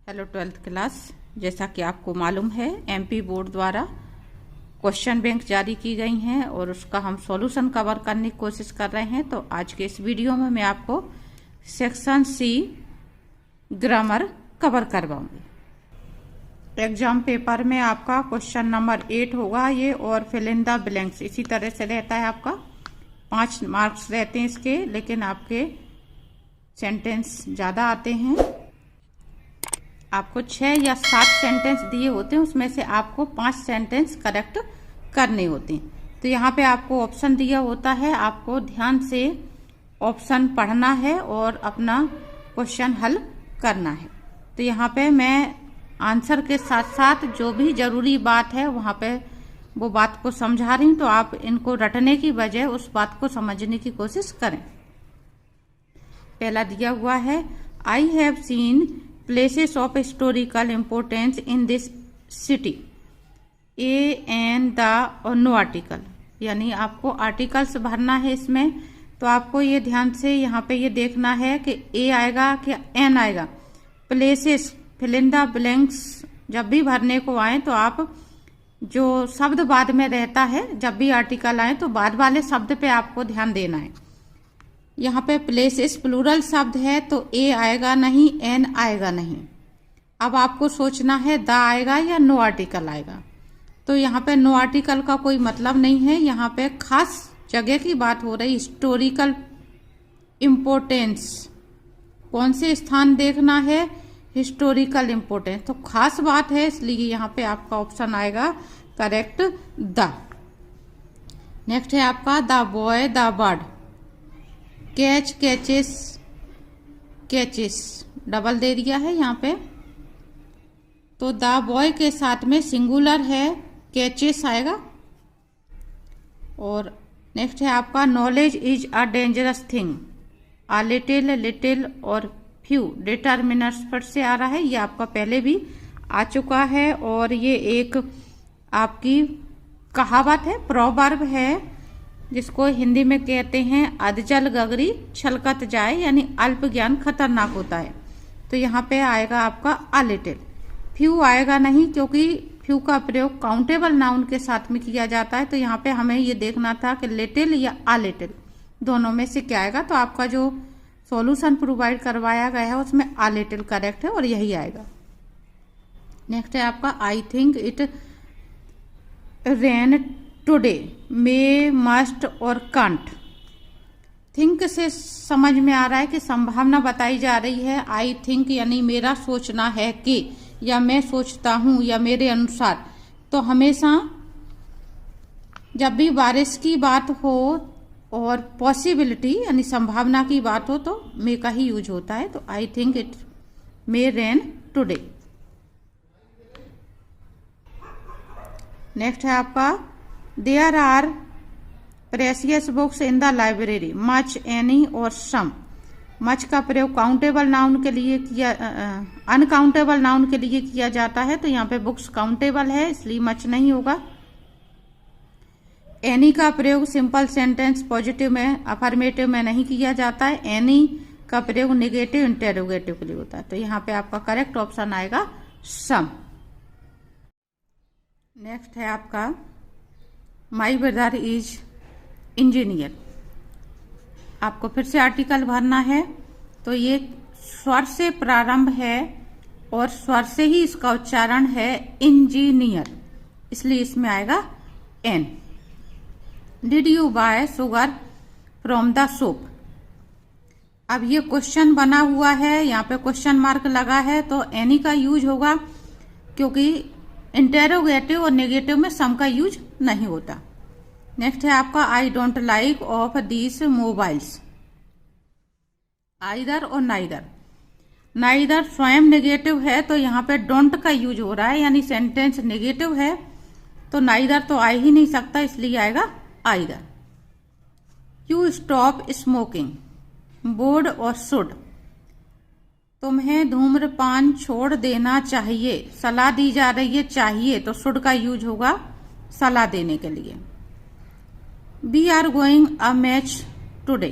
Hello 12th class. जैसा कि आपको मालूम है एमपी बोर्ड द्वारा क्वेश्चन बैंक जारी की गई हैं और उसका हम सॉल्यूशन कवर करने की कोशिश कर रहे हैं। तो आज के इस वीडियो में मैं आपको सेक्शन सी ग्रामर कवर करवाऊंगी। एग्जाम पेपर में आपका क्वेश्चन नंबर 8 होगा ये, और फिल इन द ब्लैंक्स इसी तरह से रहता है। आपका 5 मार्क्स रहते हैं इसके, लेकिन आपके सेंटेंस ज़्यादा आते हैं। आपको 6 या 7 सेंटेंस दिए होते हैं, उसमें से आपको 5 सेंटेंस करेक्ट करने होते हैं। तो यहाँ पे आपको ऑप्शन दिया होता है, आपको ध्यान से ऑप्शन पढ़ना है और अपना क्वेश्चन हल करना है। तो यहाँ पे मैं आंसर के साथ साथ जो भी जरूरी बात है वहाँ पे वो बात को समझा रही हूँ, तो आप इनको रटने की बजाय उस बात को समझने की कोशिश करें। पहला दिया हुआ है, I have seen places of historical importance in this city, a an the और नो आर्टिकल, यानी आपको आर्टिकल्स भरना है इसमें। तो आपको ये ध्यान से यहाँ पे ये देखना है कि ए आएगा कि एन आएगा। Places, fill in the blanks जब भी भरने को आए तो आप जो शब्द बाद में रहता है, जब भी आर्टिकल आए तो बाद वाले शब्द पे आपको ध्यान देना है। यहाँ पे प्लेसेस प्लूरल शब्द है तो ए आएगा नहीं, एन आएगा नहीं। अब आपको सोचना है द आएगा या नो आर्टिकल आएगा। तो यहाँ पे नो आर्टिकल का कोई मतलब नहीं है, यहाँ पे खास जगह की बात हो रही। हिस्टोरिकल इम्पोर्टेंस, कौन से स्थान देखना है, हिस्टोरिकल इम्पोर्टेंस, तो खास बात है, इसलिए यहाँ पे आपका ऑप्शन आएगा करेक्ट द। नेक्स्ट है आपका the boy the bird, catch catches catches, double दे दिया है यहाँ पे। तो द बॉय के साथ में सिंगुलर है, कैचेस आएगा। और नेक्स्ट है आपका knowledge is a dangerous thing, a little, little और फ्यू डिटर्मिनर्स पर से आ रहा है। ये आपका पहले भी आ चुका है और ये एक आपकी कहावत है, प्रोवर्ब है, जिसको हिंदी में कहते हैं अधजल गगरी छलकत जाए, यानी अल्प ज्ञान खतरनाक होता है। तो यहाँ पे आएगा आपका अ लिटिल। फ्यू आएगा नहीं, क्योंकि फ्यू का प्रयोग काउंटेबल नाउन के साथ में किया जाता है। तो यहाँ पे हमें ये देखना था कि लिटिल या अ लिटिल दोनों में से क्या आएगा। तो आपका जो सॉल्यूशन प्रोवाइड करवाया गया है उसमें अ लिटिल करेक्ट है और यही आएगा। नेक्स्ट है आपका आई think it rain today, may, must और कांट। थिंक से समझ में आ रहा है कि संभावना बताई जा रही है। आई थिंक यानी मेरा सोचना है कि, या मैं सोचता हूं, या मेरे अनुसार। तो हमेशा जब भी बारिश की बात हो और पॉसिबिलिटी यानी संभावना की बात हो तो मे का ही यूज होता है। तो I think it may rain today. Next है आपका there are precious books in the library, much, any और सम। मच का प्रयोग काउंटेबल नाउन के लिए किया, अनकाउंटेबल नाउन के लिए किया जाता है। तो यहाँ पे बुक्स काउंटेबल है, इसलिए मच नहीं होगा। एनी का प्रयोग सिंपल सेंटेंस पॉजिटिव में, अफर्मेटिव में नहीं किया जाता है। एनी का प्रयोग नेगेटिव इंटेरोगेटिव के लिए होता है। तो यहाँ पे आपका करेक्ट ऑप्शन आएगा सम। नेक्स्ट है आपका माई ब्रदर इज इंजीनियर। आपको फिर से आर्टिकल भरना है। तो ये स्वर से प्रारंभ है और स्वर से ही इसका उच्चारण है इंजीनियर, इसलिए इसमें आएगा an. Did you buy sugar from the shop. अब ये क्वेश्चन बना हुआ है, यहाँ पे क्वेश्चन मार्क लगा है, तो एनी का यूज होगा, क्योंकि इंटेरोगेटिव और नेगेटिव में सम का यूज नहीं होता। नेक्स्ट है आपका I don't like of these mobiles, either और नाइदर। नाइदर स्वयं नेगेटिव है, तो यहाँ पे डोंट का यूज हो रहा है, यानी सेंटेंस नेगेटिव है, तो नाइदर तो आ ही नहीं सकता, इसलिए आएगा either. You stop smoking, would और शुड। तुम्हें धूम्रपान छोड़ देना चाहिए, सलाह दी जा रही है चाहिए, तो शुड का यूज होगा सलाह देने के लिए। We are going a match today.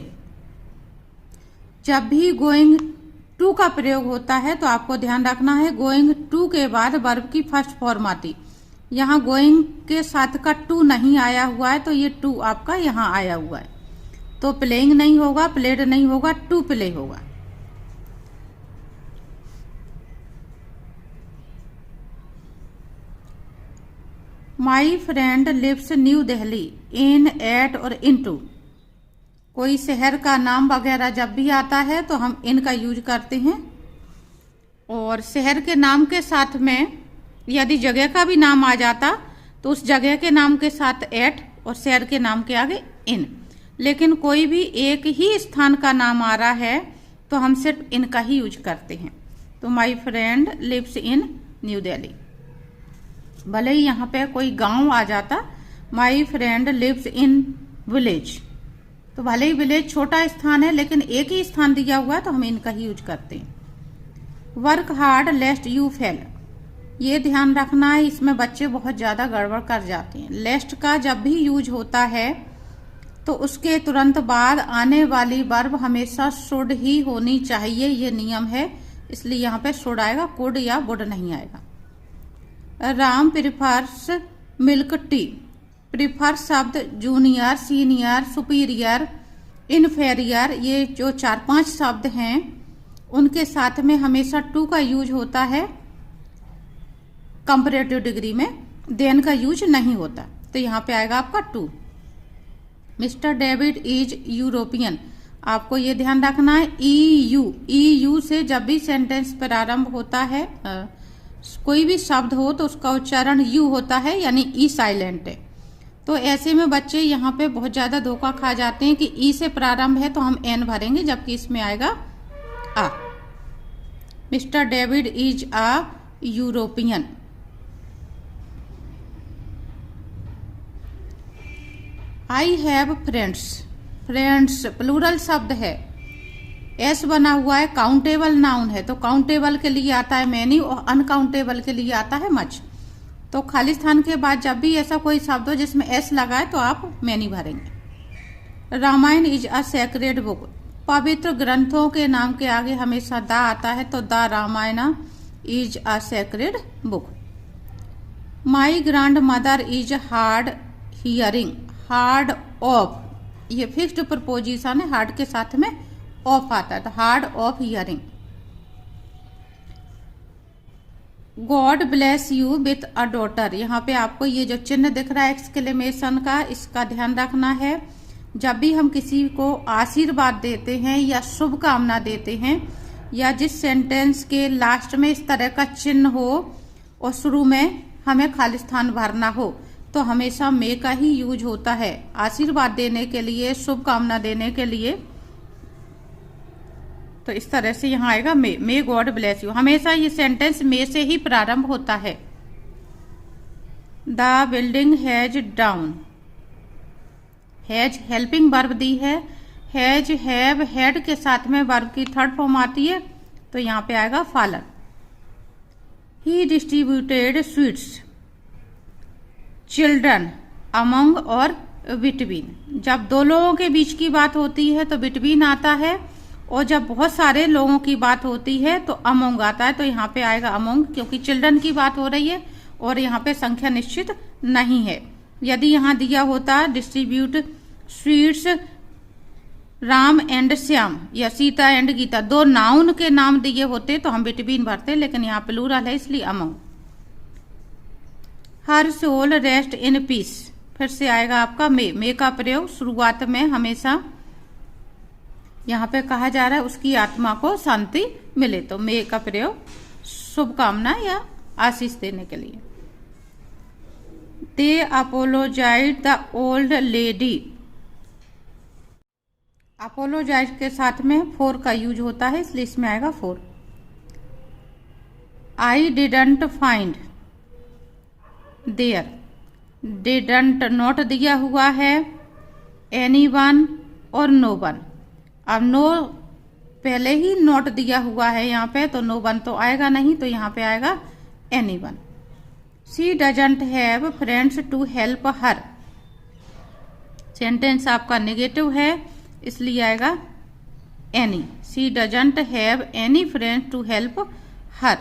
जब भी गोइंग टू का प्रयोग होता है तो आपको ध्यान रखना है गोइंग टू के बाद वर्ब की फर्स्ट फॉर्म आती। यहाँ गोइंग के साथ का टू नहीं आया हुआ है तो ये टू आपका यहाँ आया हुआ है, तो प्लेइंग नहीं होगा, प्लेड नहीं होगा, टू प्ले होगा। My friend lives New Delhi in, at और इन टू। कोई शहर का नाम वगैरह जब भी आता है तो हम इन का यूज करते हैं, और शहर के नाम के साथ में यदि जगह का भी नाम आ जाता तो उस जगह के नाम के साथ एट और शहर के नाम के आगे इन। लेकिन कोई भी एक ही स्थान का नाम आ रहा है तो हम सिर्फ इन का ही यूज करते हैं। तो my friend lives in New Delhi. भले ही यहाँ पे कोई गांव आ जाता, my friend lives in village, तो भले ही विलेज छोटा स्थान है लेकिन एक ही स्थान दिया हुआ है तो हम इनका ही यूज करते हैं। वर्क हार्ड लेस्ट यू फेल, ये ध्यान रखना है, इसमें बच्चे बहुत ज्यादा गड़बड़ कर जाते हैं। लेस्ट का जब भी यूज होता है तो उसके तुरंत बाद आने वाली वर्ब हमेशा शुड ही होनी चाहिए, ये नियम है, इसलिए यहाँ पे शुड आएगा, कुड या वुड नहीं आएगा। Ram prefers milk tea, prefer शब्द जूनियर, सीनियर, सुपीरियर, इनफेरियर, ये जो 4-5 शब्द हैं उनके साथ में हमेशा टू का यूज होता है। कंपैरेटिव डिग्री में देन का यूज नहीं होता, तो यहाँ पे आएगा आपका to. Mister David is European, आपको ये ध्यान रखना है EU से जब भी सेंटेंस प्रारंभ होता है, कोई भी शब्द हो तो उसका उच्चारण यू होता है, यानी ई साइलेंट है। तो ऐसे में बच्चे यहाँ पे बहुत ज्यादा धोखा खा जाते हैं कि ई से प्रारंभ है तो हम एन भरेंगे, जबकि इसमें आएगा आ। Mister David is a European. I have friends, friends plural शब्द है, एस बना हुआ है, काउंटेबल नाउन है, तो काउंटेबल के लिए आता है मैनी और अनकाउंटेबल के लिए आता है मच। तो खाली स्थान के बाद जब भी ऐसा कोई शब्द हो जिसमें एस लगा है तो आप मैनी भरेंगे। Ramayan is a sacred book, पवित्र ग्रंथों के नाम के आगे हमेशा द आता है, तो the Ramayan is a sacred book. My grandmother is hard hearing, hard of, ये फिक्स्ड प्रपोजिशन है, हार्ड के साथ में ऑफ आता है, तो hard of hearing. God bless you with a daughter, यहाँ पे आपको ये जो चिन्ह दिख रहा है एक्सक्लेमेशन का, इसका ध्यान रखना है। जब भी हम किसी को आशीर्वाद देते हैं या शुभकामना देते हैं, या जिस सेंटेंस के लास्ट में इस तरह का चिन्ह हो और शुरू में हमें खाली स्थान भरना हो, तो हमेशा मे का ही यूज होता है आशीर्वाद देने के लिए, शुभकामना देने के लिए। तो इस तरह से यहाँ आएगा मे गॉड ब्लेस यू, हमेशा ये सेंटेंस मे से ही प्रारंभ होता है। The building has down, has helping verb दी है, हैज हैव हैड के साथ में वर्ब की थर्ड फॉर्म आती है, तो यहाँ पे आएगा फॉलन। ही डिस्ट्रीब्यूटेड स्वीट्स, चिल्ड्रन, अमंग और बिटवीन। जब दो लोगों के बीच की बात होती है तो बिटवीन आता है, और जब बहुत सारे लोगों की बात होती है तो अमोंग आता है, तो यहाँ पे आएगा अमोंग, क्योंकि चिल्ड्रन की बात हो रही है और यहाँ पे संख्या निश्चित नहीं है। यदि यहाँ दिया होता distribute sweets Ram and Shyam या सीता एंड गीता, दो नाउन के नाम दिए होते तो हम बिटवीन भरते, लेकिन यहाँ प्लूरल है इसलिए among. Her soul rest in peace, फिर से आएगा आपका मे का प्रयोग शुरुआत में हमेशा यहाँ पे कहा जा रहा है उसकी आत्मा को शांति मिले, तो मे का प्रयोग शुभकामना या आशीष देने के लिए। They apologise the old lady, apologise के साथ में फोर का यूज होता है, इसलिए इसमें आएगा for. I didn't find there, didn't not दिया हुआ है, एनीवन और नो वन। अब नो पहले ही नोट दिया हुआ है यहाँ पे, तो नो वन तो आएगा नहीं, तो यहाँ पे आएगा anyone. She doesn't have friends to help her, sentence आपका नेगेटिव है इसलिए आएगा any. She doesn't have any friends to help her.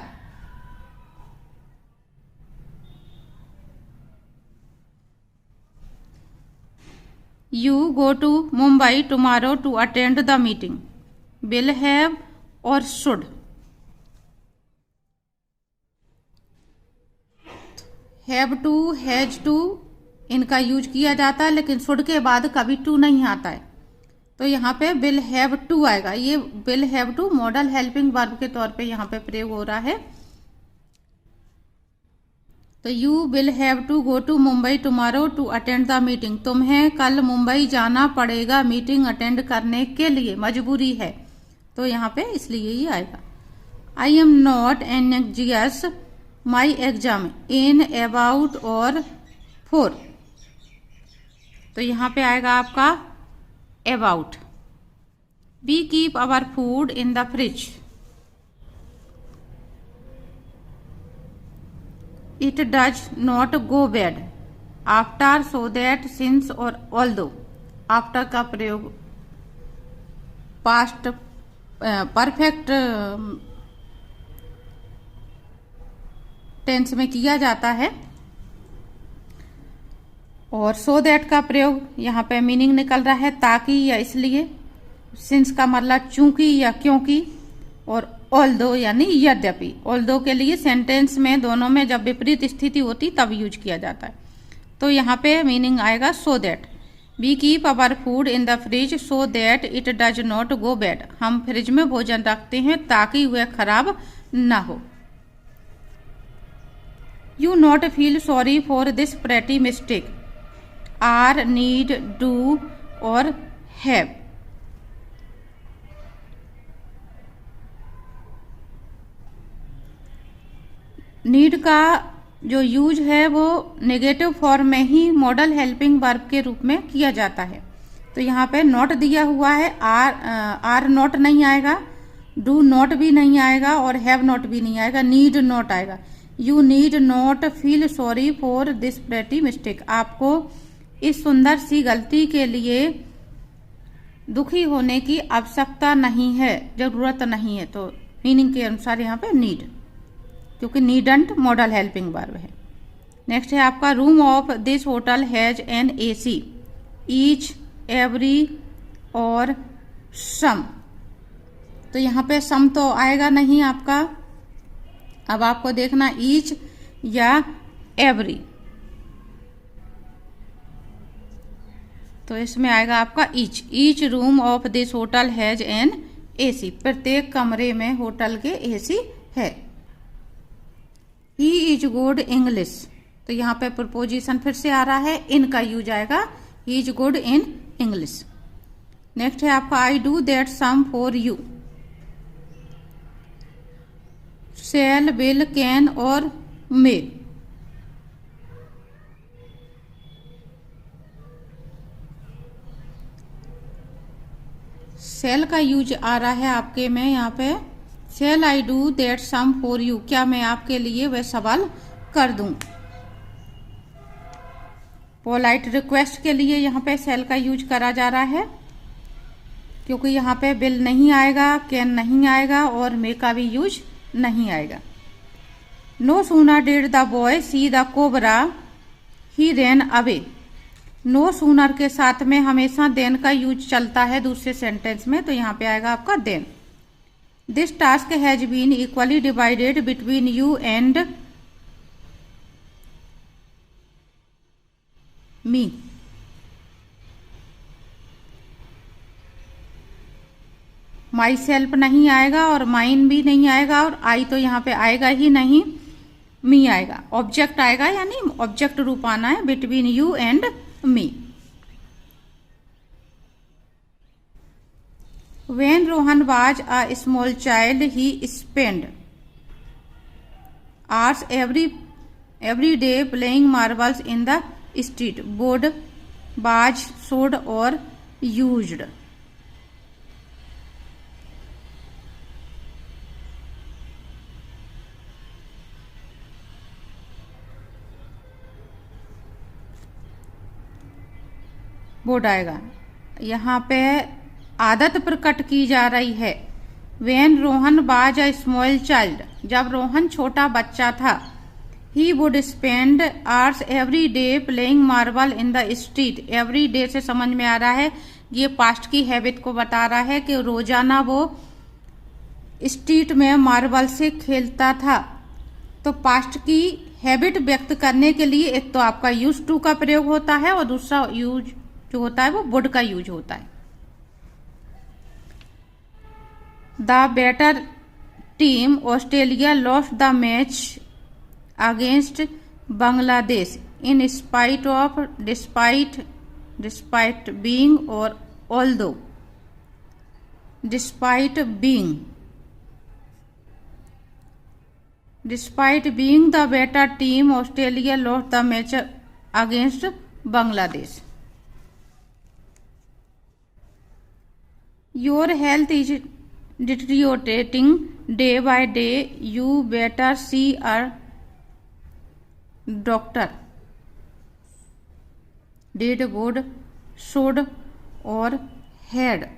You go to Mumbai tomorrow to attend the meeting. Will have or should. Have to, has to इनका use किया जाता है, लेकिन should के बाद कभी टू नहीं आता है, तो यहाँ पे विल हैव टू आएगा। ये will have to modal helping verb के तौर पे यहाँ पे प्रयोग हो रहा है। तो you will have to go to Mumbai tomorrow to attend the meeting. तुम्हें कल मुंबई जाना पड़ेगा मीटिंग अटेंड करने के लिए, मजबूरी है, तो यहाँ पे इसलिए ही आएगा। I am not anxious my exam in about और फोर, तो यहाँ पे आएगा आपका about. We keep our food in the fridge. It does not go bad after, so that, since और although। आफ्टर का प्रयोग पास्ट परफेक्ट टेंस में किया जाता है, और सो दैट का प्रयोग यहाँ पे मीनिंग निकल रहा है ताकि या इसलिए, सिंस का मतलब चूंकि या क्योंकि, और ऑल्दो यानी यद्यपि। ऑल्दो के लिए सेंटेंस में दोनों में जब विपरीत स्थिति होती तब यूज किया जाता है, तो यहाँ पे मीनिंग आएगा so that. We keep our food in the fridge so that it does not go bad. हम फ्रिज में भोजन रखते हैं ताकि वह खराब ना हो। You not feel sorry for this pretty mistake. Are, need, do और हैव। नीड का जो यूज है वो नेगेटिव फॉर्म में ही मॉडल हेल्पिंग वर्ब के रूप में किया जाता है, तो यहाँ पे नॉट दिया हुआ है। आर नॉट नहीं आएगा, डू नॉट भी नहीं आएगा, और हैव नॉट भी नहीं आएगा, नीड नॉट आएगा। You need not feel sorry for this pretty mistake. आपको इस सुंदर सी गलती के लिए दुखी होने की आवश्यकता नहीं है, जरूरत नहीं है, तो मीनिंग के अनुसार यहाँ पे नीड, क्योंकि नीडंट मॉडल हेल्पिंग वर्ब है। नेक्स्ट है आपका room of this hotel has an AC. Each, every और सम, तो यहाँ पे सम तो आएगा नहीं आपका। अब आपको देखना ईच या एवरी, तो इसमें आएगा आपका each. Each room of this hotel has an AC. प्रत्येक कमरे में होटल के एसी है। ही इज गुड इंग्लिश, तो यहाँ पे प्रपोजिशन फिर से आ रहा है, इन का यूज आएगा। He is good in English. Next है आपका I do that some for you. Shall, will, can और मे। शैल का यूज आ रहा है आपके में यहाँ पे, shall I do that some for you, क्या मैं आपके लिए वह सवाल कर दूं। पोलाइट रिक्वेस्ट के लिए यहाँ पे शैल का यूज करा जा रहा है, क्योंकि यहाँ पे विल नहीं आएगा, कैन नहीं आएगा, और मे का भी यूज नहीं आएगा। No sooner did the boy see the cobra he ran away. No sooner के साथ में हमेशा देन का यूज चलता है दूसरे सेंटेंस में, तो यहाँ पे आएगा आपका than. This task has been equally divided between you and me. Myself नहीं आएगा, और माइन भी नहीं आएगा, और आई तो यहाँ पे आएगा ही नहीं, मी आएगा। ऑब्जेक्ट आएगा, यानी ऑब्जेक्ट रूप आना है, between you and me. When Rohan was a small child, he spent hours every day playing marbles in the street. Board, was, should और used। बोर्ड आएगा यहाँ पे। आदत प्रकट की जा रही है। When Rohan was a small child, जब रोहन छोटा बच्चा था, he would spend hours every day playing marble in the street. Every day से समझ में आ रहा है ये पास्ट की हैबिट को बता रहा है कि रोजाना वो स्ट्रीट में मार्बल से खेलता था। तो पास्ट की हैबिट व्यक्त करने के लिए एक तो आपका यूज टू का प्रयोग होता है और दूसरा यूज जो होता है वो वुड का यूज होता है। The better team Australia lost the match against Bangladesh in spite of despite being और although despite being the better team Australia lost the match against Bangladesh. Your health is deteriorating day by day. You better see a doctor. Did, would, should or had.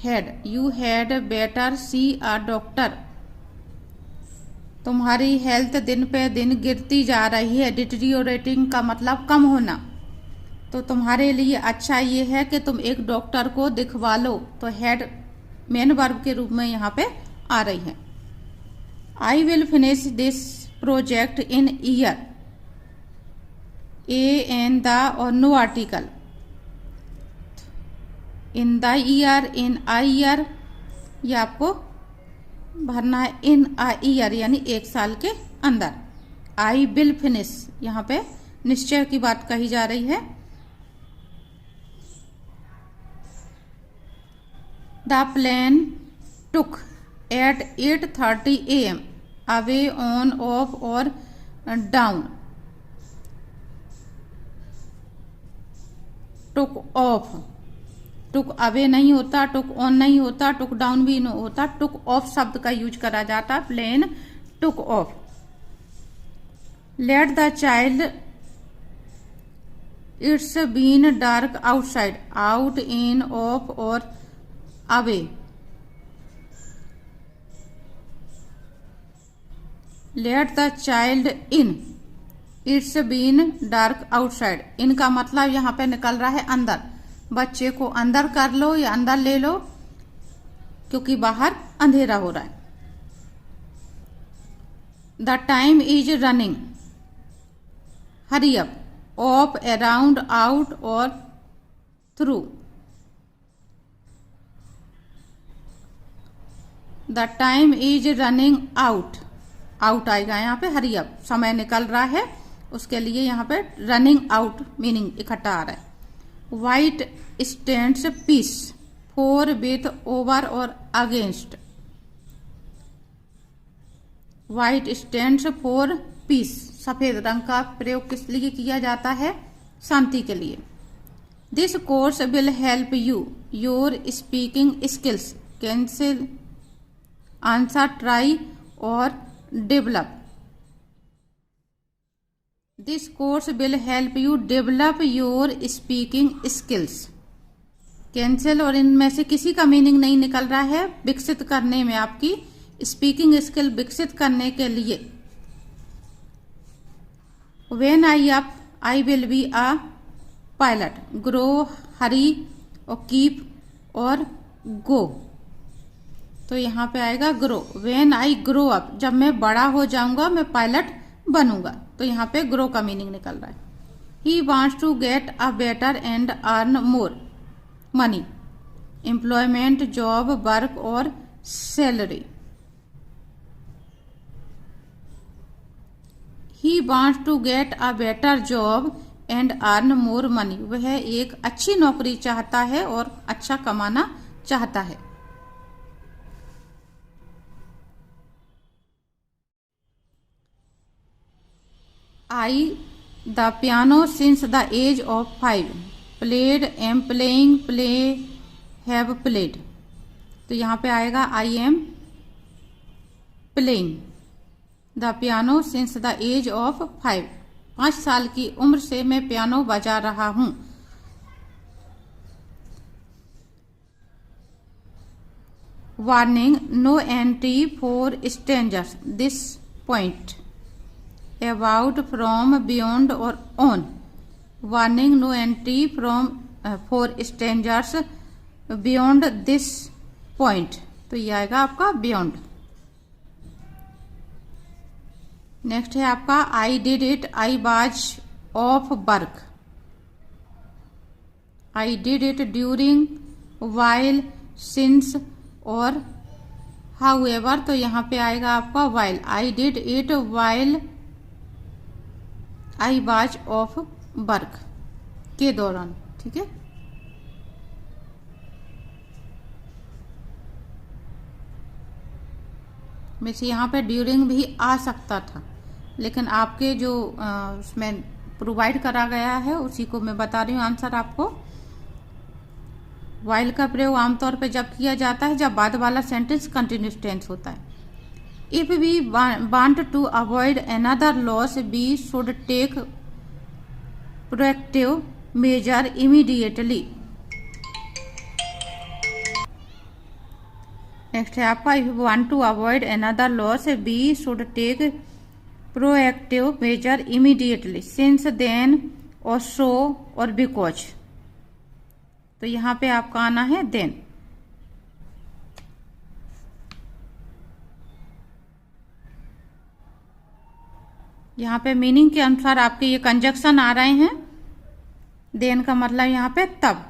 Had. You had better see a doctor. तुम्हारी health दिन पे दिन गिरती जा रही है। Deteriorating का मतलब कम होना। तो तुम्हारे लिए अच्छा ये है कि तुम एक डॉक्टर को दिखवा लो। तो हैड मेन वर्ब के रूप में यहाँ पे आ रही है। I will finish this project in year. A an the और no article. In the year, in a year, ये आपको भरना है। इन अ ईयर यानी एक साल के अंदर। आई विल फिनिश, यहाँ पे निश्चय की बात कही जा रही है। The plane took at 8:30 AM away on off और down. Took off, took away नहीं होता, टुक ऑन नहीं होता, टुक डाउन भी नहीं होता, टुक ऑफ शब्द का यूज करा जाता। Plane took off. Let the child it's been dark outside. Out, in, off और away. Let the child in, it's been dark outside. इनका मतलब यहाँ पे निकल रहा है अंदर। बच्चे को अंदर कर लो या अंदर ले लो क्योंकि बाहर अंधेरा हो रहा है। The time is running. Hurry up. Off, around, out और through. The time is running out. Out आएगा यहाँ पे। हरी अप, समय निकल रहा है, उसके लिए यहाँ पे रनिंग आउट मीनिंग इकट्ठा आ रहा है। White stands peace. For, with, over और against. White stands for peace. सफेद रंग का प्रयोग किस लिए किया जाता है? शांति के लिए। This course will help you your speaking skills. Cancel, answer, try और develop. This course will help you develop your speaking skills. Cancel और इनमें से किसी का मीनिंग नहीं निकल रहा है। विकसित करने में, आपकी स्पीकिंग स्किल विकसित करने के लिए। When I up I will be a pilot. Grow, hurry और कीप और गो। तो यहाँ पे आएगा grow. When I grow up, जब मैं बड़ा हो जाऊंगा मैं पायलट बनूंगा। तो यहाँ पे ग्रो का मीनिंग निकल रहा है। He wants to get a better and earn more money. Employment, job, work और salary. He wants to get a better job and earn more money. वह एक अच्छी नौकरी चाहता है और अच्छा कमाना चाहता है। I the piano since the age of 5. Played, am playing, play, have played. तो यहाँ पे आएगा I am playing. The piano since the age of 5। 5 साल की उम्र से मैं पियानो बजा रहा हूं। Warning, no entry for strangers this point, about, from, beyond और on. Warning, no entry from for strangers beyond this point, तो ये आएगा आपका बियॉन्ड। नेक्स्ट है आपका I did it, I was off work. I did it during, while, since और however, तो यहाँ पे आएगा आपका while. I did it while I was off work, के दौरान। ठीक है, वैसे यहाँ पे ड्यूरिंग भी आ सकता था, लेकिन आपके जो उसमें प्रोवाइड करा गया है उसी को मैं बता रही हूँ आंसर आपको। वाइल का प्रयोग आमतौर पे जब किया जाता है जब बाद वाला सेंटेंस कंटिन्यूस टेंस होता है। If we want to avoid another loss we should take proactive measure immediately. Next है आपका if you want to avoid another loss we should take proactive measure immediately, since, then और so और because, तो यहां पे आपका आना है देन। यहाँ पे मीनिंग के अनुसार आपके ये कंजक्शन आ रहे हैं। देन का मतलब यहाँ पे तब।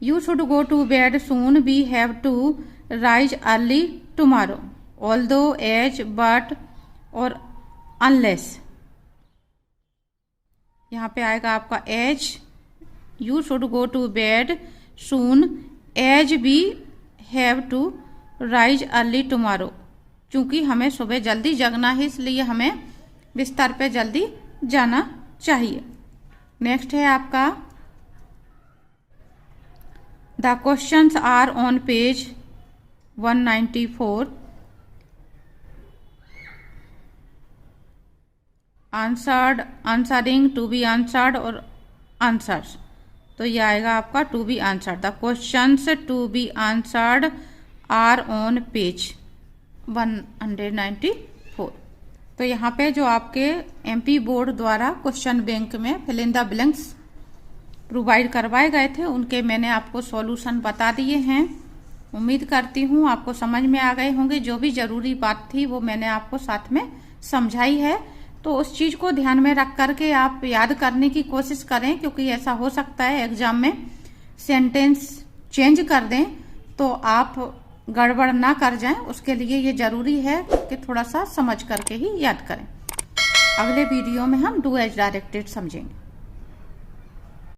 You should go to bed soon, we have to rise early tomorrow, although, as, but और अनलेस, यहाँ पे आएगा आपका as. You should go to bed soon, as we have to rise early tomorrow, क्योंकि हमें सुबह जल्दी जगना है इसलिए हमें बिस्तर पे जल्दी जाना चाहिए। नेक्स्ट है आपका the questions are on page 194। Answered, answering, to be answered और आंसर्स, तो ये आएगा आपका to be answered. The questions to be answered are on page 194। तो यहाँ पे जो आपके एमपी बोर्ड द्वारा क्वेश्चन बैंक में fill in the blanks provide करवाए गए थे उनके मैंने आपको सॉल्यूशन बता दिए हैं। उम्मीद करती हूँ आपको समझ में आ गए होंगे। जो भी जरूरी बात थी वो मैंने आपको साथ में समझाई है, तो उस चीज को ध्यान में रख करके आप याद करने की कोशिश करें, क्योंकि ऐसा हो सकता है एग्जाम में सेंटेंस चेंज कर दें तो आप गड़बड़ ना कर जाएं। उसके लिए ये जरूरी है कि थोड़ा सा समझ करके ही याद करें। अगले वीडियो में हम डू एज डायरेक्टेड समझेंगे।